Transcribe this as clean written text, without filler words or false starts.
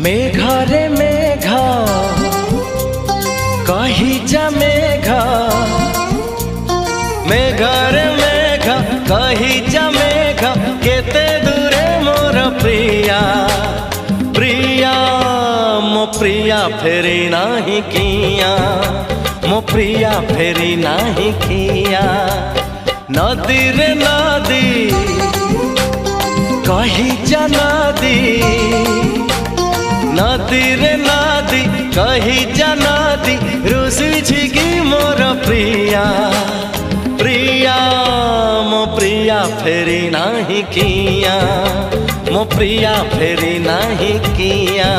मेघरे मेघ कही जा मेघ, मेघरे मेघ कही जा मेघ, केते दूरे मोर प्रिया प्रिया मो प्रिया फेरी नाही किया, मो प्रिया फेरी नाही किया। नदी रे नदी कही जा नदी, नदी रे नदी कही जा नदी, रुसी छिगी मोर प्रिया प्रिया मो प्रिया फेरी नाही किया, मो प्रिया फेरी नाही किया।